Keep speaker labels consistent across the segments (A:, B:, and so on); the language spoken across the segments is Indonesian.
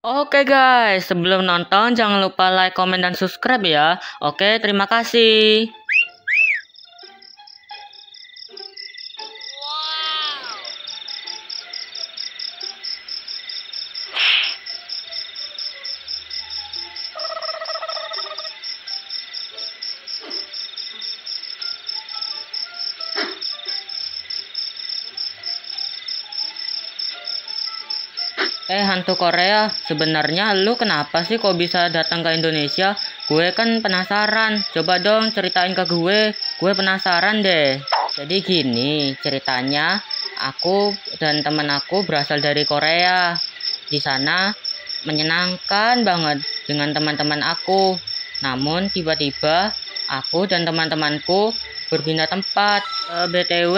A: Oke guys, sebelum nonton jangan lupa like, komen, dan subscribe ya. Oke, terima kasih. Hantu Korea, sebenarnya lu kenapa sih kok bisa datang ke Indonesia? Gue kan penasaran, coba dong ceritain ke gue penasaran deh. Jadi gini ceritanya, aku dan temen aku berasal dari Korea. Di sana menyenangkan banget dengan teman-teman aku. Namun tiba-tiba aku dan teman-temanku berpindah tempat. BTW,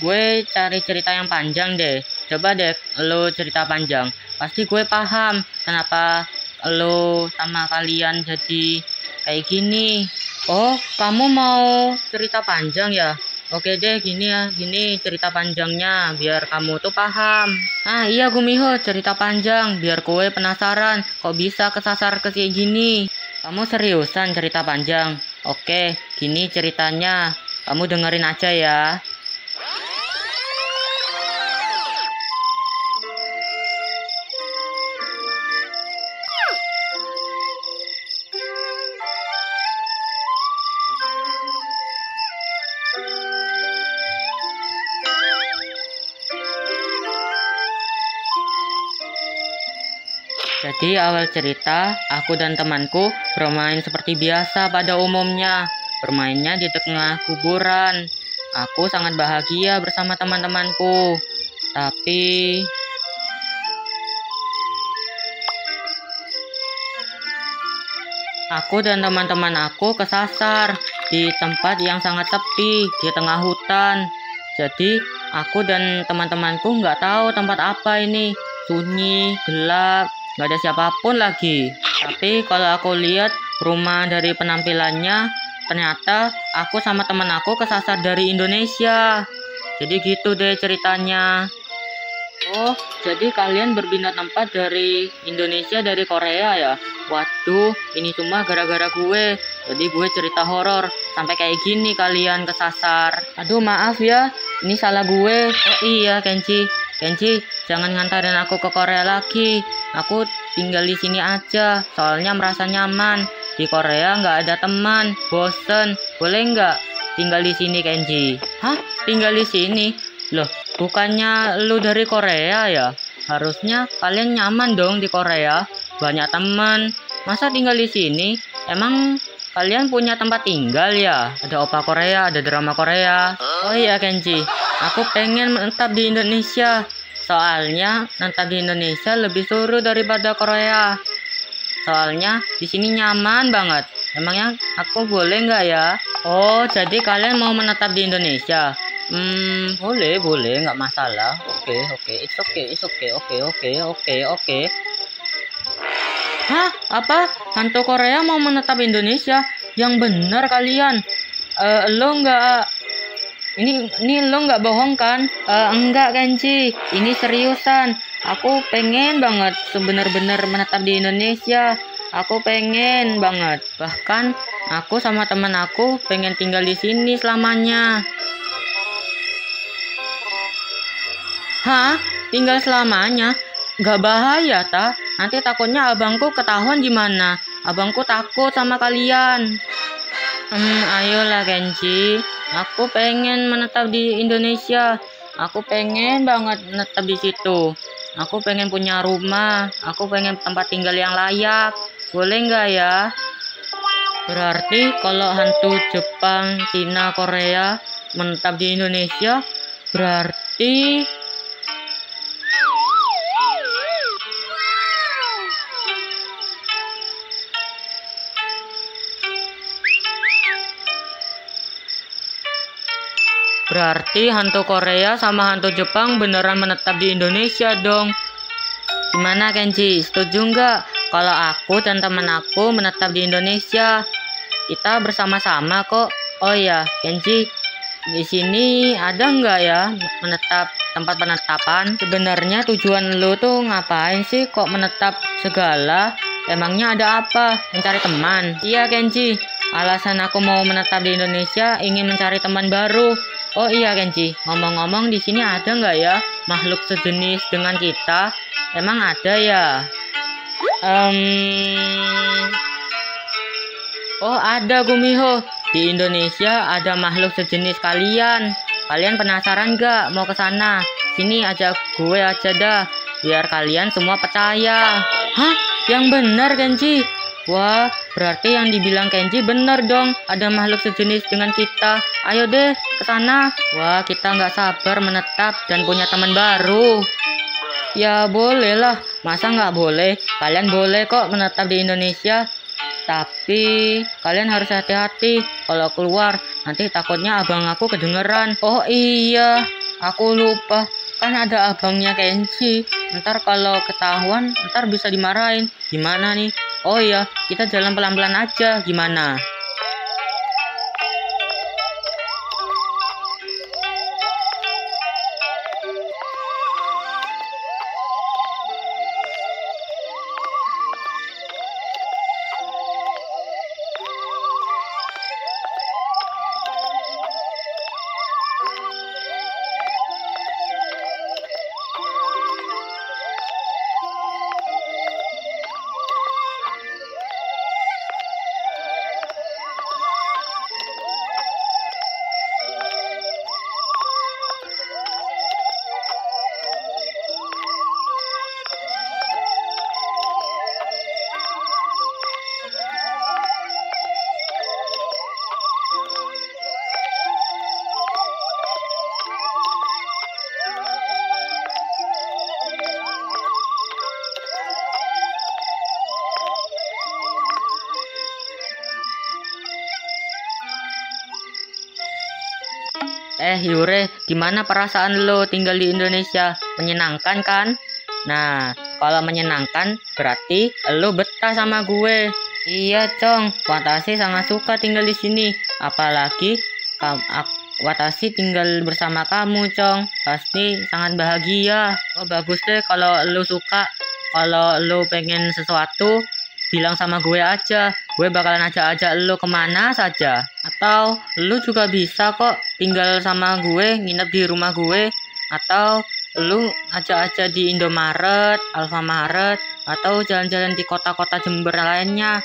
A: gue cari cerita yang panjang deh. Coba deh lo cerita panjang. Pasti gue paham kenapa lo sama kalian jadi kayak gini. Oh, kamu mau cerita panjang ya? Oke deh, gini cerita panjangnya biar kamu tuh paham. Ah iya Gumiho, cerita panjang biar gue penasaran kok bisa kesasar ke kayak gini. Kamu seriusan cerita panjang? Oke, gini ceritanya. Kamu dengerin aja ya. Jadi awal cerita, aku dan temanku bermain seperti biasa pada umumnya. Bermainnya di tengah kuburan. Aku sangat bahagia bersama teman-temanku. Tapi aku dan teman-teman aku kesasar di tempat yang sangat sepi di tengah hutan. Jadi aku dan teman-temanku nggak tahu tempat apa ini. Sunyi, gelap, nggak ada siapapun lagi. Tapi kalau aku lihat rumah dari penampilannya, ternyata aku sama teman aku kesasar dari Indonesia. Jadi gitu deh ceritanya. Oh, jadi kalian berpindah tempat dari Indonesia dari Korea ya? Waduh, ini cuma gara-gara gue. Jadi gue cerita horor sampai kayak gini kalian kesasar. Aduh, maaf ya. Ini salah gue. Oh iya, Kenji. Kenji, jangan ngantarin aku ke Korea lagi. Aku tinggal di sini aja. Soalnya merasa nyaman. Di Korea nggak ada teman. Bosen. Boleh nggak tinggal di sini, Kenji? Hah? Tinggal di sini? Loh, bukannya lu dari Korea ya? Harusnya kalian nyaman dong di Korea. Banyak teman. Masa tinggal di sini? Emang kalian punya tempat tinggal ya? Ada opa Korea, ada drama Korea. Oh iya Kenji, aku pengen menetap di Indonesia. Soalnya menetap di Indonesia lebih seru daripada Korea. Soalnya di sini nyaman banget. Emangnya aku boleh nggak ya? Oh, jadi kalian mau menetap di Indonesia? Boleh, nggak masalah. Oke, it's okay, oke. Hah? Apa? Hantu Korea mau menetap Indonesia? Yang benar kalian? Lo nggak? Ini lo nggak bohong kan? Enggak Kenji, ini seriusan. Aku pengen banget sebenar-benar menetap di Indonesia. Aku pengen banget. Bahkan aku sama teman aku pengen tinggal di sini selamanya. Hah? Tinggal selamanya? Gak bahaya, ta? Nanti takutnya abangku ketahuan gimana? Abangku takut sama kalian. Ayolah Kenji. Aku pengen menetap di Indonesia. Aku pengen banget menetap di situ. Aku pengen punya rumah. Aku pengen tempat tinggal yang layak. Boleh nggak ya? Berarti kalau hantu Jepang, Cina, Korea menetap di Indonesia, berarti hantu Korea sama hantu Jepang beneran menetap di Indonesia dong. Gimana Kenji? Setuju nggak? Kalau aku dan teman aku menetap di Indonesia, kita bersama-sama kok. Oh ya, Kenji, Di sini ada nggak ya tempat penetapan? Sebenarnya tujuan lu tuh ngapain sih kok menetap segala? Emangnya ada apa? Mencari teman? Iya Kenji, alasan aku mau menetap di Indonesia ingin mencari teman baru. Oh iya Kenji, ngomong-ngomong di sini ada nggak ya makhluk sejenis dengan kita? Emang ada ya? Oh ada Gumiho. Di Indonesia ada makhluk sejenis kalian. Kalian penasaran gak mau ke sana? Sini ajak gue aja dah, biar kalian semua percaya. Hah? Yang benar Kenji? Wah, berarti yang dibilang Kenji benar dong. Ada makhluk sejenis dengan kita. Ayo deh ke sana. Wah, kita nggak sabar menetap dan punya teman baru. Ya boleh lah, masa nggak boleh? Kalian boleh kok menetap di Indonesia. Tapi kalian harus hati-hati kalau keluar, nanti takutnya abang aku kedengeran. Oh iya, aku lupa, kan ada abangnya Kenji. Ntar kalau ketahuan, ntar bisa dimarahin. Gimana nih? Oh iya, kita jalan pelan-pelan aja, gimana? Yure, gimana perasaan lo tinggal di Indonesia? Menyenangkan kan? Nah, kalau menyenangkan berarti lo betah sama gue. Iya, Cong. Watashi sangat suka tinggal di sini. Apalagi Watashi tinggal bersama kamu, Cong. Pasti sangat bahagia. Oh, bagus deh kalau lo suka. Kalau lo pengen sesuatu, bilang sama gue aja. Gue bakalan ajak-ajak lo kemana saja. Atau lo juga bisa kok tinggal sama gue, nginep di rumah gue. Atau lo ajak-ajak di Indomaret, Alfamaret, atau jalan-jalan di kota-kota Jember lainnya.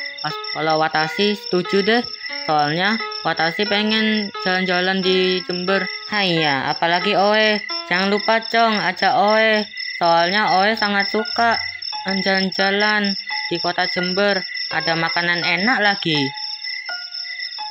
A: Kalau Watashi setuju deh. Soalnya Watashi pengen jalan-jalan di Jember. Haiya, apalagi Oe. Jangan lupa Cong, ajak Oe. Soalnya Oe sangat suka jalan-jalan di kota Jember. Ada makanan enak lagi.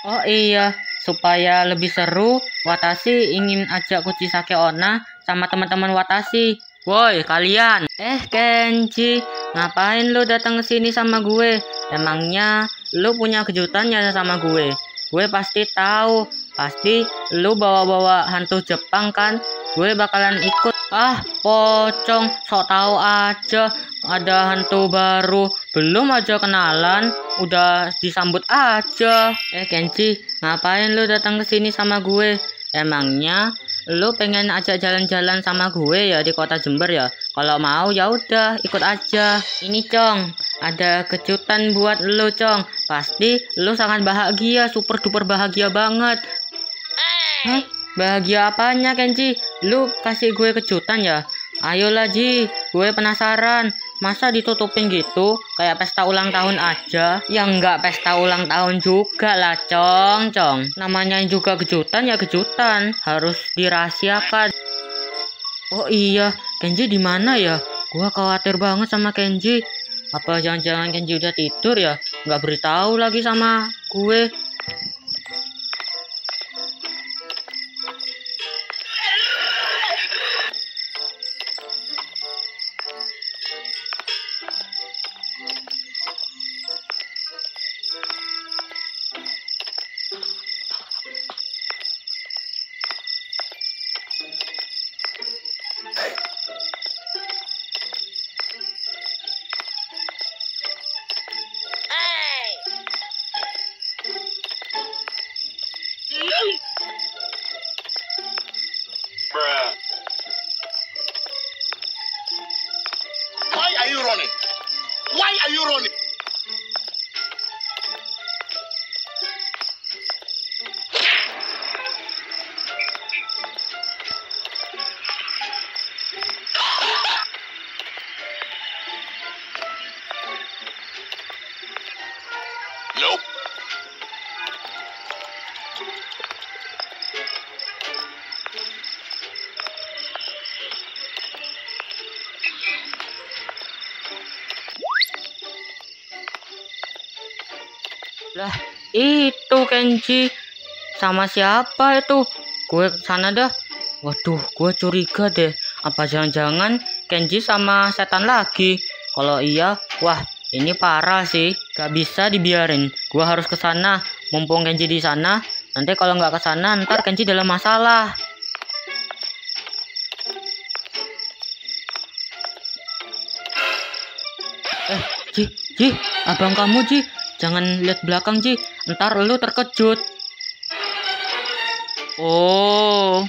A: Oh iya, supaya lebih seru, Watashi ingin ajak Kuchisake Onna sama teman-teman Watashi. Woi kalian, Kenji, ngapain lu datang ke sini sama gue? Emangnya lu punya kejutannya sama gue? Gue pasti tahu, pasti lu bawa-bawa hantu Jepang kan? Gue bakalan ikut. Ah, pocong, sok tahu aja. Ada hantu baru, belum aja kenalan, udah disambut aja. Kenji, ngapain lu datang ke sini sama gue? Emangnya lu pengen ajak jalan-jalan sama gue ya di kota Jember ya? Kalau mau ya udah ikut aja. Ini Cong, ada kejutan buat lu Cong. Pasti lu sangat bahagia, super duper bahagia banget. Hah? Bahagia apanya Kenji? Lu kasih gue kejutan ya? Ayolah Ji, gue penasaran. Masa ditutupin gitu? Kayak pesta ulang tahun aja? Ya enggak pesta ulang tahun juga lah Cong. Namanya juga kejutan ya kejutan. Harus dirahasiakan. Oh iya, Kenji di mana ya? Gua khawatir banget sama Kenji. Apa jangan-jangan Kenji udah tidur ya? Nggak beritahu lagi sama gue. Lah, itu Kenji. Sama siapa itu? Gue kesana dah. Waduh, gue curiga deh. Apa jangan-jangan Kenji sama setan lagi? Kalau iya, wah, ini parah sih. Gak bisa dibiarin. Gue harus kesana. Mumpung Kenji di sana. Nanti kalau nggak kesana, ntar Kenji dalam masalah. Ji, abang kamu Ji, jangan lihat belakang Ji, ntar lu terkejut. Oh,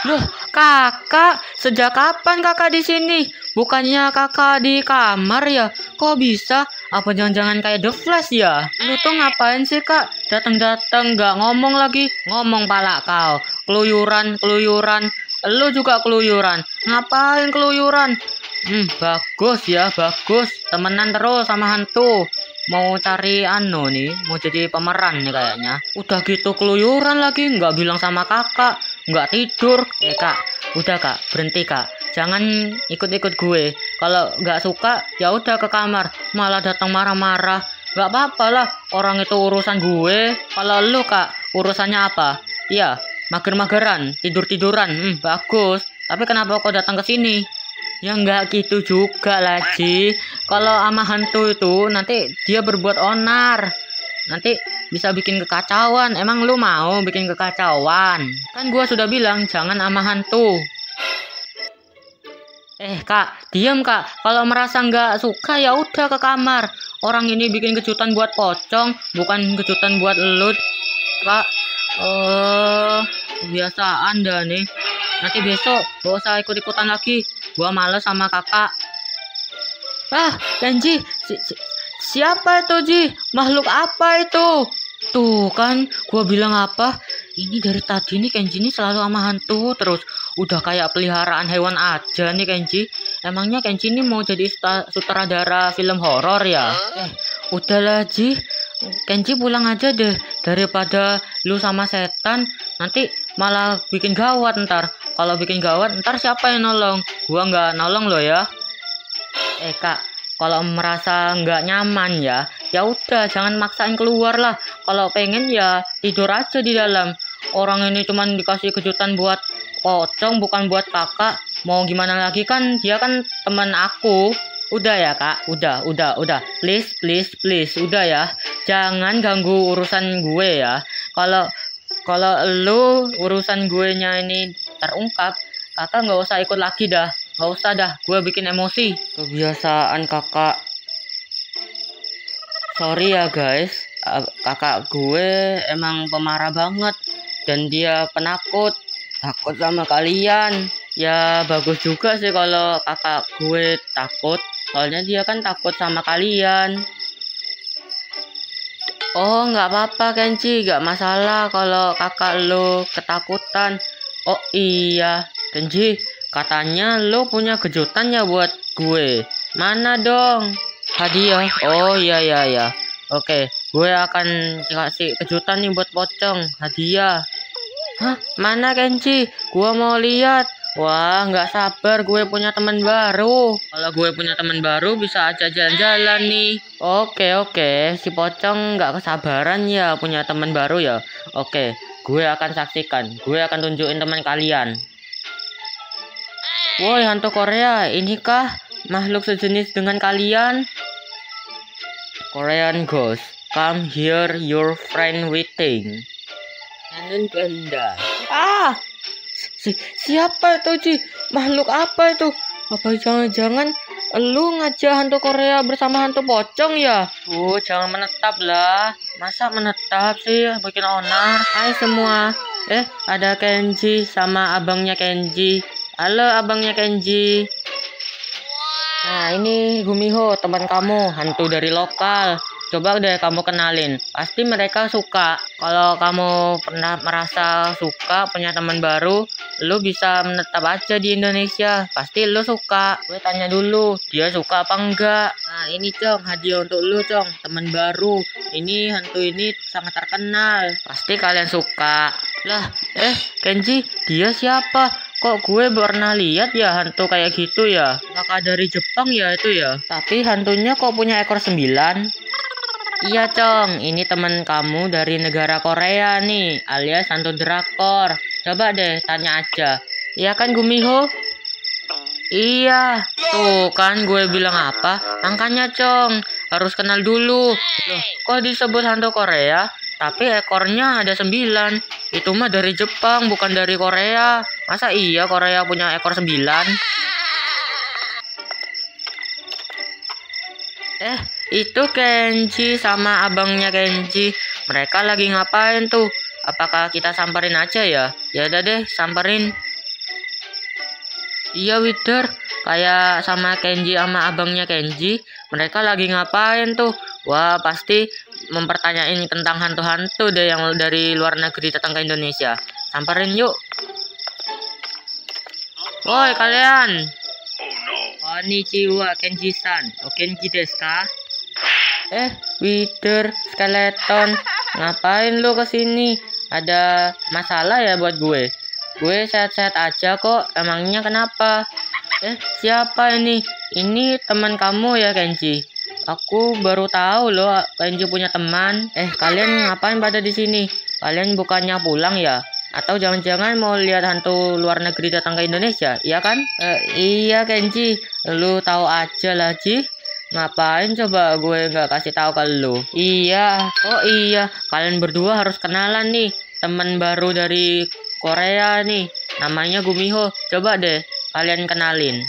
A: loh kakak, sejak kapan kakak di sini? Bukannya kakak di kamar ya? Kok bisa? Apa jangan-jangan kayak The Flash ya? Lu tuh ngapain sih kak? Datang-datang nggak ngomong lagi, ngomong pala kau. Keluyuran. Lu juga keluyuran. Ngapain keluyuran? Bagus ya, bagus. Temenan terus sama hantu. Mau cari nih, mau jadi pemeran nih kayaknya. Udah gitu keluyuran lagi, nggak bilang sama kakak, nggak tidur. Kak, udah kak, berhenti kak. Jangan ikut-ikut gue. Kalau nggak suka, ya udah ke kamar. Malah datang marah-marah. Nggak apa-apa lah, orang itu urusan gue. Kalau lu kak, urusannya apa? Iya, mager-mageran, tidur-tiduran. Bagus. Tapi kenapa kau datang ke sini? Ya nggak gitu juga lah Ji. Kalau sama hantu itu nanti dia berbuat onar. Nanti bisa bikin kekacauan. Emang lu mau bikin kekacauan? Kan gua sudah bilang jangan sama hantu. Kak, diam kak. Kalau merasa nggak suka ya udah ke kamar. Orang ini bikin kejutan buat pocong, bukan kejutan buat elut. Kak, kebiasaan dah nih. Nanti besok gak usah ikut-ikutan lagi. Gua males sama kakak. Kenji, siapa itu Ji? Makhluk apa itu? Tuh kan, gua bilang apa? Ini dari tadi nih Kenji ini selalu sama hantu terus. Udah kayak peliharaan hewan aja nih Kenji. Emangnya Kenji ini mau jadi sutradara film horor ya? Udahlah Ji. Kenji pulang aja deh. Daripada lu sama setan, nanti malah bikin gawat ntar. Kalau bikin gawat, ntar siapa yang nolong? Gua nggak nolong lo ya. Kak, kalau merasa nggak nyaman ya udah jangan maksain keluar lah. Kalau pengen ya tidur aja di dalam. Orang ini cuman dikasih kejutan buat pocong, bukan buat kakak. Mau gimana lagi kan dia kan teman aku. Udah ya kak, udah. Please, udah ya. Jangan ganggu urusan gue ya. Kalau lu urusan gue nya ini terungkap, kakak nggak usah ikut lagi dah. Nggak usah dah, gue bikin emosi. Kebiasaan kakak. Sorry ya guys, kakak gue emang pemarah banget. Dan dia penakut, takut sama kalian. Ya bagus juga sih kalau kakak gue takut. Soalnya dia kan takut sama kalian. Oh nggak apa-apa Kenji, nggak masalah kalau kakak lo ketakutan. Oh iya Kenji, katanya lo punya kejutan ya buat gue. Mana dong hadiah? Oh iya. Oke, gue akan kasih kejutan nih buat pocong, hadiah. Mana Kenji? Gue mau lihat. Wah, nggak sabar gue punya teman baru. Kalau gue punya teman baru bisa aja jalan-jalan nih. Oke. Si pocong nggak kesabaran ya punya teman baru ya. Oke, gue akan saksikan. Gue akan tunjukin teman kalian. Woi, hantu Korea, inikah makhluk sejenis dengan kalian? Korean ghost, come here, your friend waiting. Kangen ganda. Siapa itu Ji? Makhluk apa itu? Apa jangan-jangan lu ngajak hantu Korea bersama hantu pocong ya? Jangan menetap lah. Masa menetap sih bikin onar. Hai semua. Ada Kenji sama abangnya Kenji. Halo abangnya Kenji. Nah ini Gumiho, teman kamu, hantu dari lokal. Coba deh kamu kenalin, pasti mereka suka. Kalau kamu pernah merasa suka punya teman baru, lu bisa menetap aja di Indonesia. Pasti lu suka. Gue tanya dulu, dia suka apa enggak. Nah ini Cong, hadiah untuk lu Cong, teman baru. Ini hantu ini sangat terkenal. Pasti kalian suka. Lah, Kenji, dia siapa? Kok gue pernah lihat ya hantu kayak gitu ya? Kakak dari Jepang ya itu ya? Tapi hantunya kok punya ekor 9? Iya, Cong. Ini teman kamu dari negara Korea nih, alias hantu drakor. Coba deh tanya aja. Iya kan, Gumiho? Iya, tuh kan gue bilang apa? Angkanya, Cong. Harus kenal dulu. Loh, kok disebut hantu Korea? Tapi ekornya ada 9. Itu mah dari Jepang, bukan dari Korea. Masa iya Korea punya ekor 9? Itu Kenji sama abangnya Kenji. Mereka lagi ngapain tuh? Apakah kita samperin aja ya? Ya udah deh, samperin. Iya, Wither. Kayak sama Kenji sama abangnya Kenji. Mereka lagi ngapain tuh? Wah, pasti mempertanyain tentang hantu-hantu deh yang dari luar negeri datang ke Indonesia. Samperin yuk. Woi kalian. Konnichiwa Kenji-san. O Kenji desu ka? Wither, skeleton, ngapain lu kesini? Ada masalah ya buat gue? Gue sehat-sehat aja kok, emangnya kenapa? Siapa ini? Ini teman kamu ya, Kenji? Aku baru tahu loh, Kenji punya teman. Kalian ngapain pada di sini? Kalian bukannya pulang ya? Atau jangan-jangan mau lihat hantu luar negeri datang ke Indonesia, iya kan? Iya, Kenji. Lu tahu aja lah, Ji. Ngapain coba gue nggak kasih tahu ke lu? Iya, oh iya, kalian berdua harus kenalan nih. Teman baru dari Korea nih, namanya Gumiho. Coba deh kalian kenalin.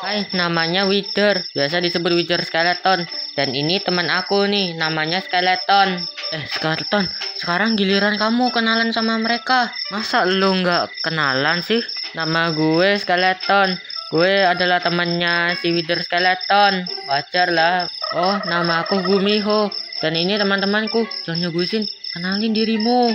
A: Hai, namanya Wither, biasa disebut Wither Skeleton. Dan ini teman aku nih, namanya Skeleton. Skeleton, sekarang giliran kamu kenalan sama mereka. Masa lu nggak kenalan sih? Nama gue Skeleton. Gue adalah temannya si Wither Skeleton. Wajar lah. Oh, nama aku Gumiho. Dan ini teman-temanku, Chonyo Guisin. Kenalin dirimu.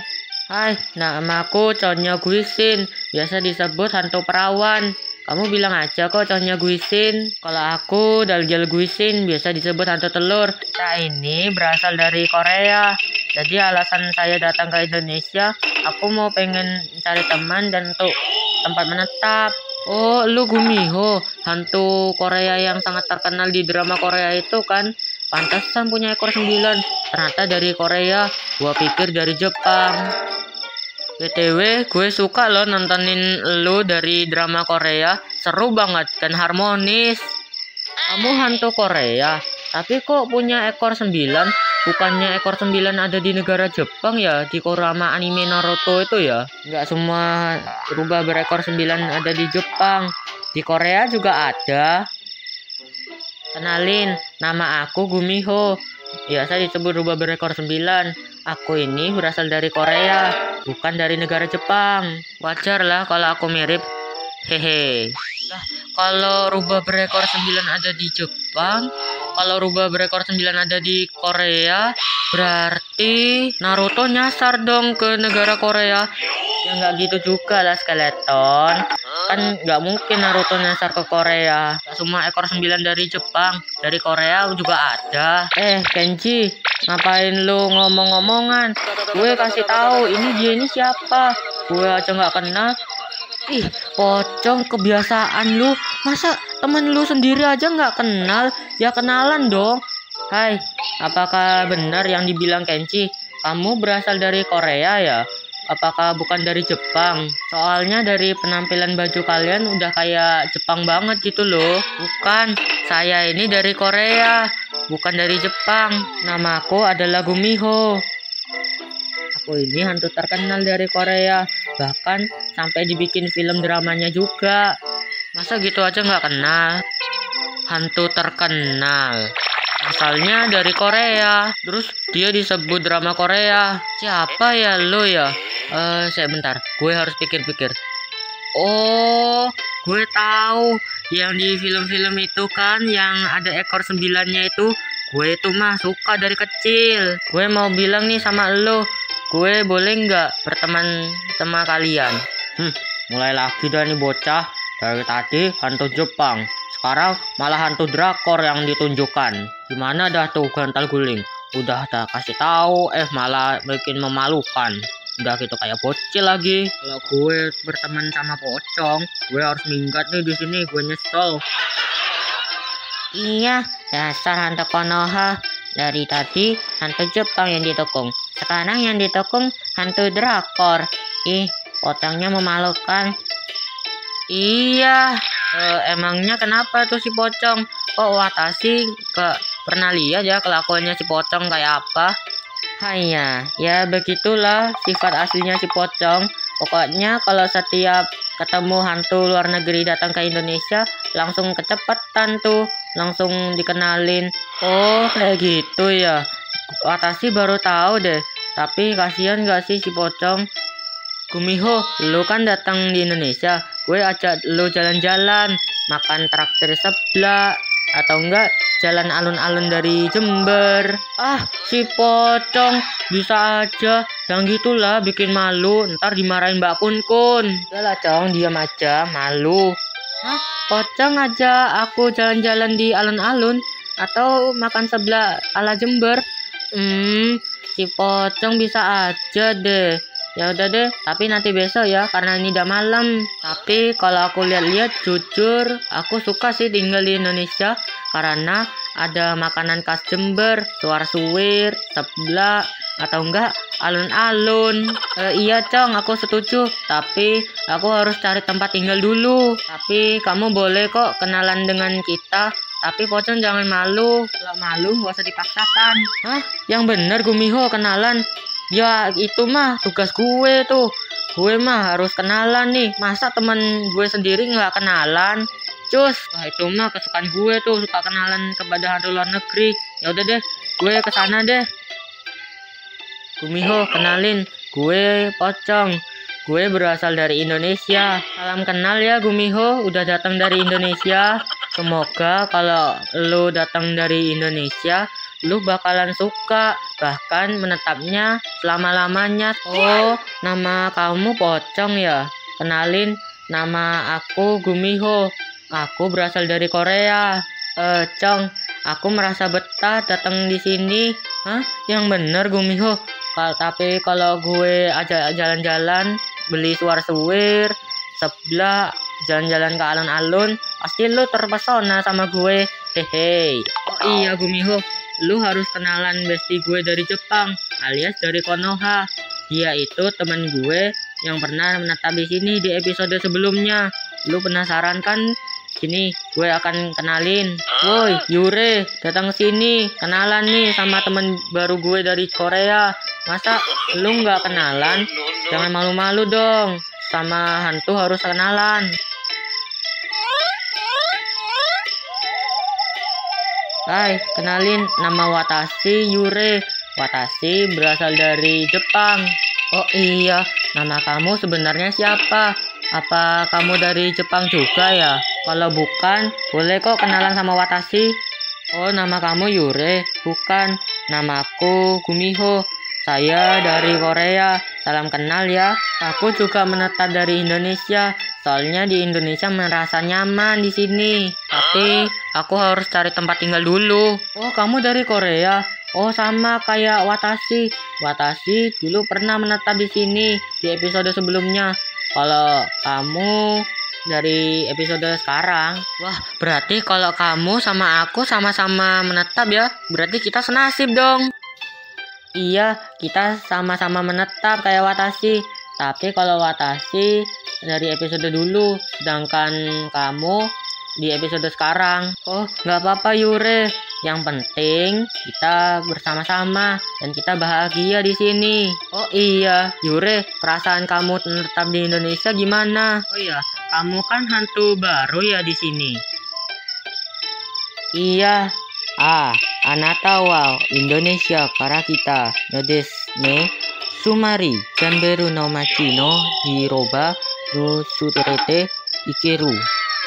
A: Hai, nama aku Chonyo Guisin. Biasa disebut hantu perawan. Kamu bilang aja kok Chonyo Guisin. Kalau aku Dalgel Guisin, biasa disebut hantu telur. Kita ini berasal dari Korea. Jadi alasan saya datang ke Indonesia, aku mau pengen cari teman dan untuk tempat menetap. Oh, lu Gumiho, hantu Korea yang sangat terkenal di drama Korea itu kan? Pantesan punya ekor 9. Ternyata dari Korea. Gua pikir dari Jepang. BTW, gue suka loh nontonin lu dari drama Korea. Seru banget dan harmonis. Kamu hantu Korea, tapi kok punya ekor 9? Bukannya ekor 9 ada di negara Jepang ya? Di Kurama anime Naruto itu ya? Nggak semua rubah berekor 9 ada di Jepang. Di Korea juga ada. Kenalin, nama aku Gumiho. Biasa disebut rubah berekor 9. Aku ini berasal dari Korea, bukan dari negara Jepang. Wajar lah kalau aku mirip. Hehe. Nah, kalau rubah berekor 9 ada di Jepang, kalau rubah berekor 9 ada di Korea, berarti Naruto nyasar dong ke negara Korea. Ya nggak gitu juga lah, Skeleton. Kan nggak mungkin Naruto nyasar ke Korea. Semua ekor 9 dari Jepang, dari Korea juga ada. Kenji, ngapain lu ngomong-ngomongan? Gue kasih tahu ini dia ini siapa. Gue aja nggak kenal. Ih, pocong, kebiasaan lu. Masa temen lu sendiri aja nggak kenal? Ya kenalan dong. Hai, apakah benar yang dibilang Kenji? Kamu berasal dari Korea ya? Apakah bukan dari Jepang? Soalnya dari penampilan baju kalian udah kayak Jepang banget gitu loh. Bukan, saya ini dari Korea, bukan dari Jepang. Namaku adalah Gumiho. Aku ini hantu terkenal dari Korea. Bahkan sampai dibikin film dramanya juga. Masa gitu aja nggak kenal? Hantu terkenal. Asalnya dari Korea. Terus dia disebut drama Korea. Siapa ya lo ya? Saya bentar. Gue harus pikir-pikir. Oh, gue tahu. Yang di film-film itu kan yang ada ekor 9-nya itu. Gue itu mah suka dari kecil. Gue mau bilang nih sama lo. Gue boleh nggak berteman sama kalian? Mulai lagi dah nih bocah. Dari tadi hantu Jepang, sekarang malah hantu drakor yang ditunjukkan. Gimana dah tuh gantal guling? Udah kasih tahu, malah bikin memalukan. Udah gitu kayak bocil lagi. Kalau gue berteman sama pocong, gue harus minggat nih di sini. Gue nyesel. Iya, dasar hantu Konoha. Dari tadi hantu Jepang yang ditekung. Sekarang yang ditekung hantu drakor. Ih, pocongnya memalukan. Iya, emangnya kenapa tuh si pocong? Kok Watashi gak pernah lihat ya kelakuannya si pocong kayak apa? Hanya, ya begitulah sifat aslinya si pocong. Pokoknya kalau setiap ketemu hantu luar negeri datang ke Indonesia, langsung kecepetan tuh, langsung dikenalin. Oh, kayak gitu ya. Watashi baru tahu deh. Tapi kasihan gak sih si pocong? Gumiho, lu kan datang di Indonesia, gue ajak lu jalan-jalan, makan traktir seblak, atau enggak jalan alun-alun dari Jember. Ah, si pocong, bisa aja, yang gitulah bikin malu, ntar dimarahin Mbak Kun. Udah lah Cong, diam aja, malu. Hah, pocong aja aku jalan-jalan di alun-alun, atau makan seblak ala Jember. Si pocong bisa aja deh. Ya udah deh, tapi nanti besok ya, karena ini udah malam. Tapi kalau aku lihat-lihat, jujur, aku suka sih tinggal di Indonesia karena ada makanan khas Jember, suar-suwir, seblak, atau enggak alun-alun. Iya Cong, aku setuju. Tapi aku harus cari tempat tinggal dulu. Tapi kamu boleh kok kenalan dengan kita. Tapi pocong jangan malu. Kalau malu nggak usah dipaksakan. Hah? Yang bener Gumiho kenalan. Ya itu mah tugas gue tuh. Gue mah harus kenalan nih. Masa temen gue sendiri nggak kenalan? Cus, wah itu mah kesukaan gue tuh, suka kenalan kepada hantu luar negeri. Ya udah deh, gue kesana deh. Gumiho, kenalin, gue Pocong. Gue berasal dari Indonesia. Salam kenal ya Gumiho, udah datang dari Indonesia. Semoga kalau lu datang dari Indonesia, lu bakalan suka, bahkan menetapnya selama-lamanya. Oh, nama kamu Pocong ya? Kenalin, nama aku Gumiho. Aku berasal dari Korea. Cong, aku merasa betah datang di sini. Hah? Yang bener Gumiho. Tapi kalau gue ajak jalan-jalan, beli suar-suwir, seblak, jalan-jalan ke alun-alun, pasti lu terpesona sama gue. Hehe. Oh iya Gumiho, lu harus kenalan bestie gue dari Jepang, alias dari Konoha. Dia itu teman gue yang pernah menetap di sini di episode sebelumnya. Lu penasaran kan? Sini, gue akan kenalin. Woi, Yure, datang sini. Kenalan nih sama temen baru gue dari Korea. Masa lu nggak kenalan? Jangan malu-malu dong. Sama hantu harus kenalan. Hai, kenalin, nama Watashi Yure. Watashi berasal dari Jepang. Oh iya, nama kamu sebenarnya siapa? Apa kamu dari Jepang juga ya? Kalau bukan, boleh kok kenalan sama Watashi. Oh, nama kamu Yure? Bukan, namaku Gumiho. Saya dari Korea. Salam kenal ya. Aku juga menetap dari Indonesia. Soalnya di Indonesia merasa nyaman di sini. Tapi aku harus cari tempat tinggal dulu. Oh, kamu dari Korea? Oh, sama kayak Watashi. Watashi dulu pernah menetap di sini di episode sebelumnya. Kalau kamu dari episode sekarang, wah berarti kalau kamu sama aku sama-sama menetap ya, berarti kita senasib dong. Iya, kita sama-sama menetap kayak Watashi. Tapi kalau Watashi dari episode dulu, sedangkan kamu di episode sekarang. Oh, nggak apa-apa Yure. Yang penting kita bersama-sama dan kita bahagia di sini. Oh iya, Yure, perasaan kamu menetap di Indonesia gimana? Oh iya, kamu kan hantu baru ya di sini. Iya. Anata wa Indonesia kara kita no desu ne. Sumari Jamberu no machi no hiroba no suderete ikeru.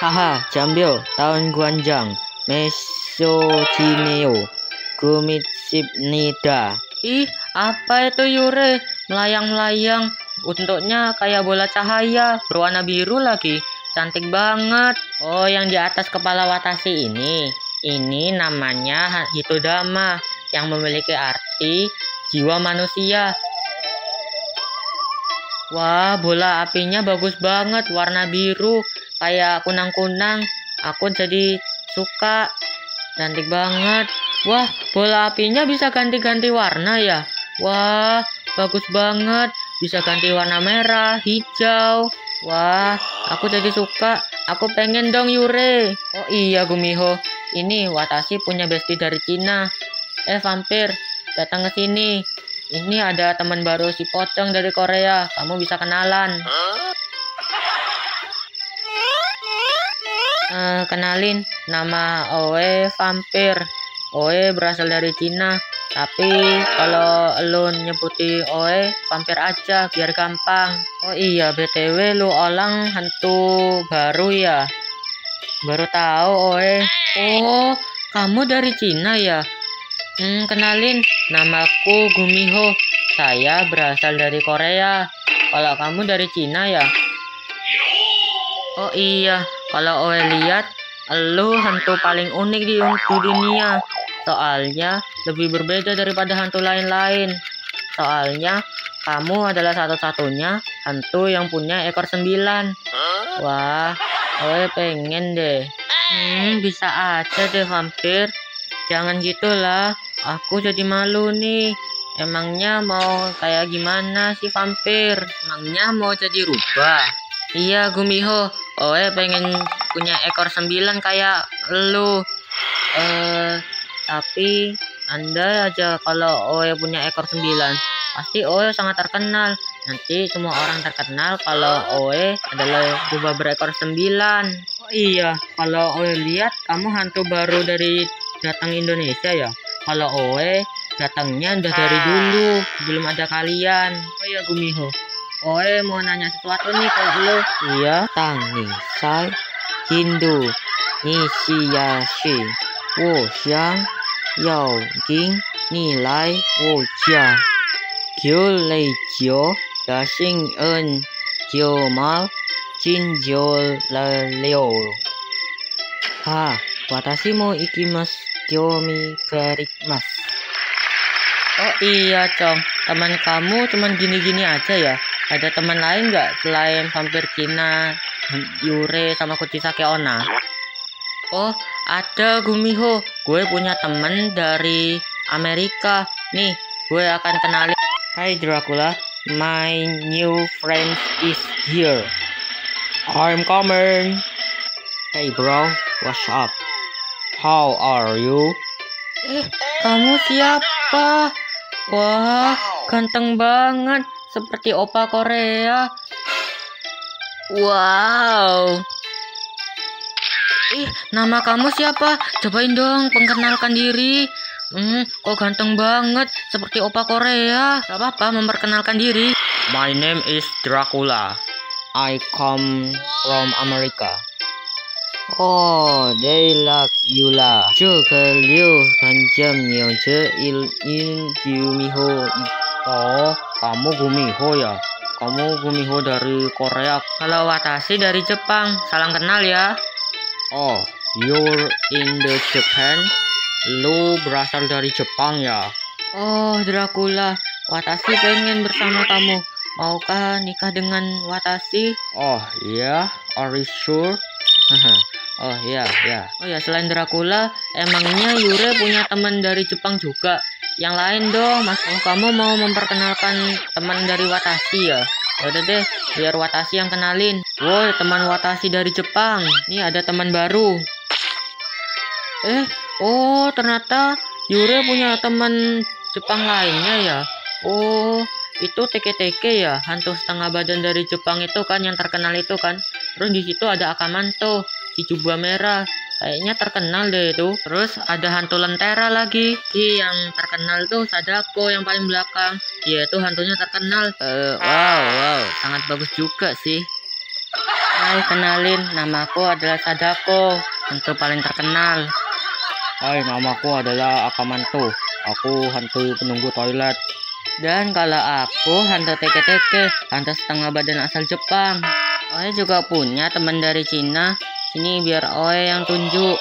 A: Haha, Jambyo, tahun Guanjang. Mesojineo Gumitsip Nida. Ih, apa itu Yure? Melayang-melayang. Bentuknya kayak bola cahaya, berwarna biru lagi. Cantik banget. Oh, yang di atas kepala Watashi ini. Ini namanya Hitodama, yang memiliki arti jiwa manusia. Wah, bola apinya bagus banget, warna biru, kayak kunang-kunang. Aku jadi suka, cantik banget. Wah, bola apinya bisa ganti-ganti warna ya. Wah, bagus banget. Bisa ganti warna merah, hijau. Wah, aku jadi suka. Aku pengen dong Yure. Oh iya Gumiho, ini Watashi punya bestie dari Cina. Vampir, datang ke sini. Ini ada teman baru si Pocong dari Korea. Kamu bisa kenalan. Kenalin, nama Oe Vampir. Oe berasal dari Cina. Tapi kalau lu nyebuti Oe Vampir aja biar gampang. Oh iya, BTW lu orang hantu baru ya? Baru tahu Oe. Oh, kamu dari Cina ya? Kenalin, namaku Gumiho. Saya berasal dari Korea. Kalau kamu dari Cina ya? Oh iya, kalau Oe lihat, lu hantu paling unik di dunia. Soalnya lebih berbeda daripada hantu lain-lain. Soalnya kamu adalah satu-satunya hantu yang punya ekor 9. Wah, Oe pengen deh. Bisa aja deh Vampir. Jangan gitulah, aku jadi malu nih. Emangnya mau kayak gimana sih Vampir? Emangnya mau jadi rubah? Iya Gumiho, Oe pengen punya ekor 9 kayak lu. Tapi andai aja kalau Oe punya ekor 9, pasti Oe sangat terkenal. Nanti semua orang terkenal kalau Oe adalah rubah berekor 9. Oh iya, kalau Oe lihat kamu hantu baru dari datang Indonesia ya. Kalau Oe datangnya udah dari dulu, belum ada kalian. Oh iya Gumiho, Oe mau nanya sesuatu nih ke lo. Iya, Tang Sai Hindu Nishiyashi Wo Xiang Yao Ging Ni Lai Wo Jia Kiu Lei Jiu Da Xing En Jiu Mao Jin Jiu La Liu. Watashi mo ikimasu Kyomi Garimasu. Oh iya Cong, teman kamu cuman gini-gini aja ya? Ada teman lain nggak selain vampir Cina, Yure, sama Kuchisake Onna? Oh, ada Gumiho. Gue punya temen dari Amerika. Nih, gue akan kenalin. Hai Dracula, my new friend is here. I'm coming. Hey bro, what's up? How are you? Kamu siapa? Wah, ganteng banget. Seperti opa Korea. Wow. Nama kamu siapa? Cobain dong, perkenalkan diri. Kok ganteng banget, seperti opa Korea. Gak apa-apa, memperkenalkan diri. My name is Dracula. I come from America. Oh, they like you lah. 这个6很正有着in Gumiho. Oh, kamu Gumiho ya? Kamu Gumiho dari Korea. Kalau Watashi dari Jepang. Salam kenal ya. Oh, you're in the Japan? Lu berasal dari Jepang ya? Oh, Dracula, Watashi pengen bersama kamu. Maukah nikah dengan Watashi? Oh, iya? Are you sure? Oh, iya. Oh ya, selain Dracula, emangnya Yure punya teman dari Jepang juga? Yang lain dong, Mas. Oh, kamu mau memperkenalkan teman dari Watashi ya? Udah deh, biar Watashi yang kenalin. Woi, teman Watashi dari Jepang. Nih ada teman baru. Oh, ternyata Yure punya teman Jepang lainnya ya. Oh, itu Teke-Teke ya, hantu setengah badan dari Jepang itu kan, yang terkenal itu kan. Terus di situ ada Akamanto, si jubah merah. Kayaknya terkenal deh itu. Terus ada hantu lentera lagi. Yang terkenal tuh Sadako yang paling belakang. Dia tuh hantunya terkenal. Wow, sangat bagus juga sih. Hai, kenalin, namaku adalah Sadako, hantu paling terkenal. Hai, namaku adalah Akamanto. Aku hantu penunggu toilet. Dan kalau aku hantu Teke-Teke, hantu setengah badan asal Jepang. Oe juga punya teman dari Cina. Sini biar Oe yang tunjuk.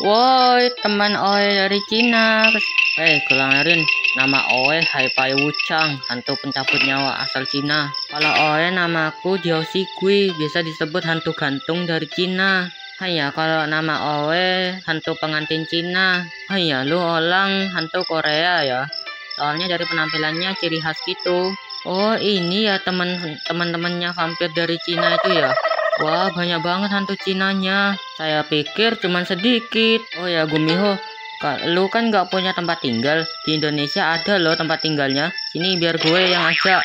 A: Woi, teman Oe dari Cina. Keluarin nama Oe Haipai Wuchang, hantu pencabut nyawa asal Cina. Kalau Oe namaku Jiao Shigui, bisa disebut hantu gantung dari Cina. Hanya kalau nama Owe hantu pengantin Cina. Hanya lu orang hantu Korea ya. Soalnya dari penampilannya ciri khas gitu. Oh ini ya teman-temannya vampir dari Cina itu ya. Wah banyak banget hantu Cinanya. Saya pikir cuman sedikit. Oh ya Gumiho, lu kan nggak punya tempat tinggal. Di Indonesia ada loh tempat tinggalnya. Sini biar gue yang ajak.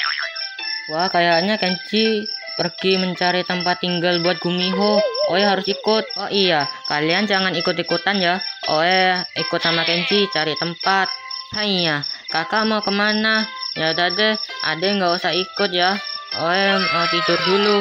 A: Wah kayaknya Kenji pergi mencari tempat tinggal buat Gumiho. Oh ya harus ikut. Oh iya, kalian jangan ikut-ikutan ya. Oh ya, ikut sama Kenji cari tempat. Haiya, kakak mau kemana? Ya udah deh, adek nggak usah ikut ya. Oh ya, mau tidur dulu.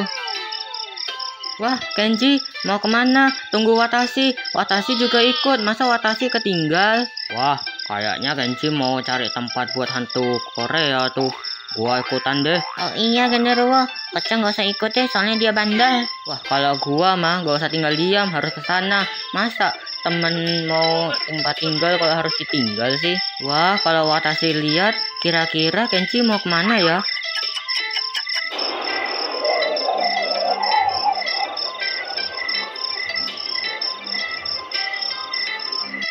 A: Wah, Kenji mau kemana? Tunggu Watashi. Watashi juga ikut. Masa Watashi ketinggal? Wah, kayaknya Kenji mau cari tempat buat hantu Korea tuh. Gua ikutan deh. Oh iya genderuwo, Pocong gak usah ikut deh soalnya dia bandel. Wah kalau gua mah gak usah tinggal diam, harus ke sana. Masa temen mau tempat tinggal kalau harus ditinggal sih? Wah kalau Watashi lihat, kira-kira Kenji mau kemana ya?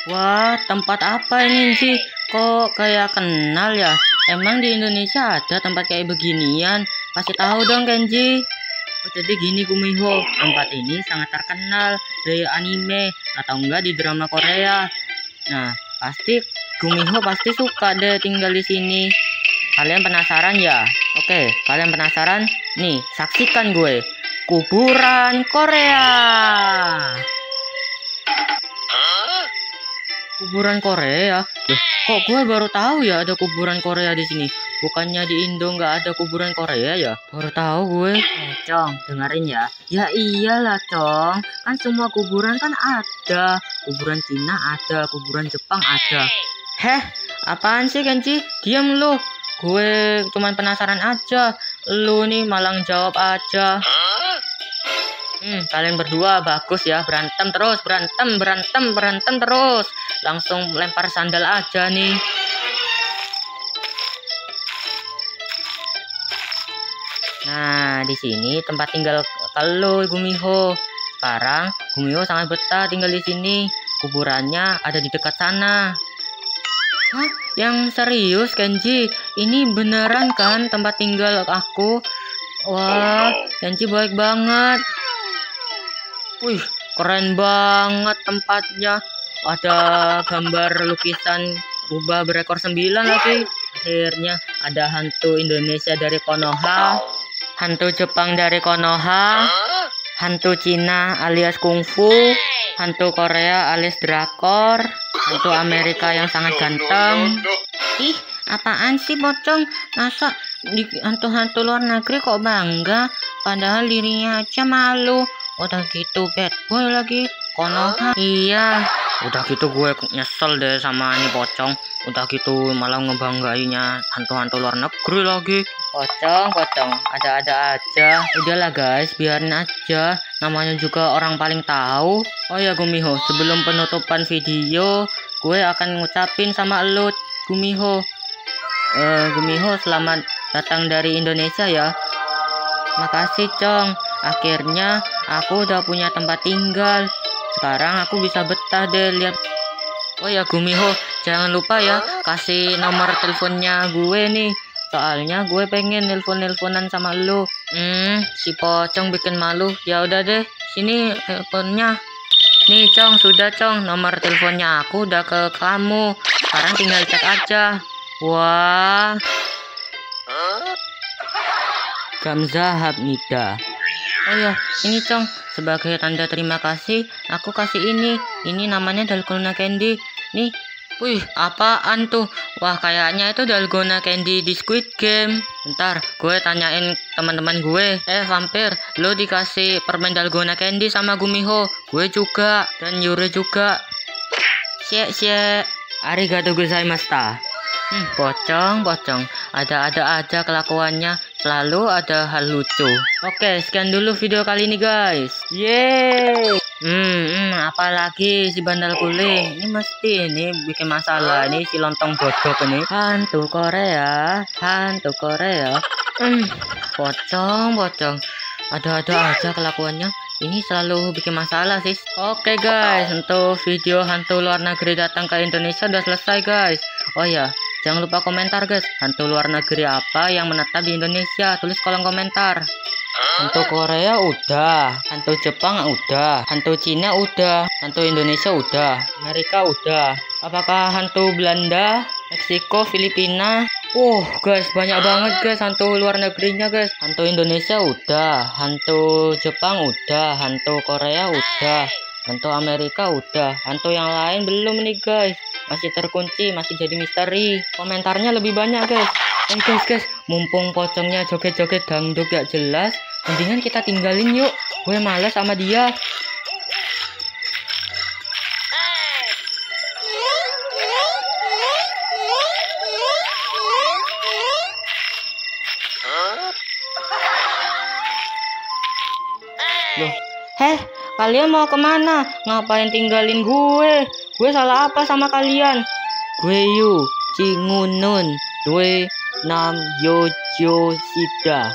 A: Wah tempat apa ini sih? Kok kayak kenal ya? Emang di Indonesia ada tempat kayak beginian? Kasih tahu dong Kenji. Oh, jadi gini Gumiho, tempat ini sangat terkenal dari anime atau enggak di drama Korea. Nah, pasti Gumiho pasti suka deh tinggal di sini. Kalian penasaran ya? Oke, kalian penasaran? Nih, saksikan gue. Kuburan Korea. Kuburan Korea? Loh, kok gue baru tahu ya ada kuburan Korea di sini? Bukannya di Indo nggak ada kuburan Korea ya? Baru tahu gue. Cong, dengerin ya. Ya iyalah, Cong. Kan semua kuburan kan ada. Kuburan Cina ada, kuburan Jepang ada. Heh, apaan sih Kenji? Diam lu. Gue cuman penasaran aja. Lu nih malang jawab aja. Kalian berdua bagus ya, berantem terus, berantem terus. Langsung lempar sandal aja nih. Nah, di sini tempat tinggal kalau Gumiho. Sekarang Gumiho sangat betah tinggal di sini. Kuburannya ada di dekat sana. Hah? Yang serius Kenji? Ini beneran kan tempat tinggal aku? Wah, Kenji baik banget. Wih, keren banget tempatnya. Ada gambar lukisan rubah berekor 9 lagi. Akhirnya ada hantu Indonesia dari Konoha, hantu Jepang dari Konoha, hantu Cina alias kungfu, hantu Korea alias drakor, hantu Amerika yang sangat ganteng. Ih, apaan sih Pocong? Masa di hantu-hantu luar negeri kok bangga? Padahal dirinya aja malu. Udah gitu bad boy lagi Konoha. Iya, udah gitu gue nyesel deh sama ini Pocong. Udah gitu malah ngebanggainya hantu-hantu luar negeri lagi. Pocong ada-ada aja. Udahlah guys, biarin aja, namanya juga orang paling tahu. Oh ya Gumiho, sebelum penutupan video gue akan ngucapin sama lo Gumiho. Gumiho selamat datang dari Indonesia ya. Makasih Cong. Akhirnya aku udah punya tempat tinggal. Sekarang aku bisa betah deh lihat. Oh ya Gumiho, jangan lupa ya kasih nomor teleponnya gue nih. Soalnya gue pengen nelpon-nelponan sama lu. Si Pocong bikin malu. Ya udah deh, sini teleponnya. Nih Cong, sudah Cong, nomor teleponnya aku udah ke kamu. Sekarang tinggal cek aja. Wah. Gamza Hamida. Oh ya, ini Cong, sebagai tanda terima kasih, aku kasih ini. Ini namanya Dalgona Candy. Nih, wih, apaan tuh? Wah, kayaknya itu Dalgona Candy di Squid Game. Bentar, gue tanyain teman-teman gue. Vampir, lo dikasih permen Dalgona Candy sama Gumiho. Gue juga, dan Yuri juga. Shie, arigatou gozaimashita. Pocong, ada-ada aja kelakuannya, selalu ada hal lucu. Oke, sekian dulu video kali ini guys. Yeay. Apalagi si bandal guling. Ini mesti ini bikin masalah ini si lontong bodok ini. Hantu Korea. Pocong. Ada-ada aja kelakuannya. ini selalu bikin masalah sih. Oke guys, untuk video hantu luar negeri datang ke Indonesia udah selesai guys. Oh ya, jangan lupa komentar guys, hantu luar negeri apa yang menetap di Indonesia, tulis kolom komentar. Hantu Korea udah, hantu Jepang udah, hantu Cina udah, hantu Indonesia udah, Amerika udah. Apakah hantu Belanda, Meksiko, Filipina? Guys, banyak banget guys hantu luar negerinya guys. Hantu Indonesia udah, hantu Jepang udah, hantu Korea udah, hantu Amerika udah, hantu yang lain belum nih guys. Masih terkunci, masih jadi misteri. Komentarnya lebih banyak guys. Guys, mumpung pocongnya joget-joget dangdut gak jelas, mendingan kita tinggalin yuk. Gue males sama dia. Loh, kalian mau kemana? Ngapain tinggalin gue? Gue salah apa sama kalian? Gue Yu, Cingunun, Dwe, Nam Yojo Sida.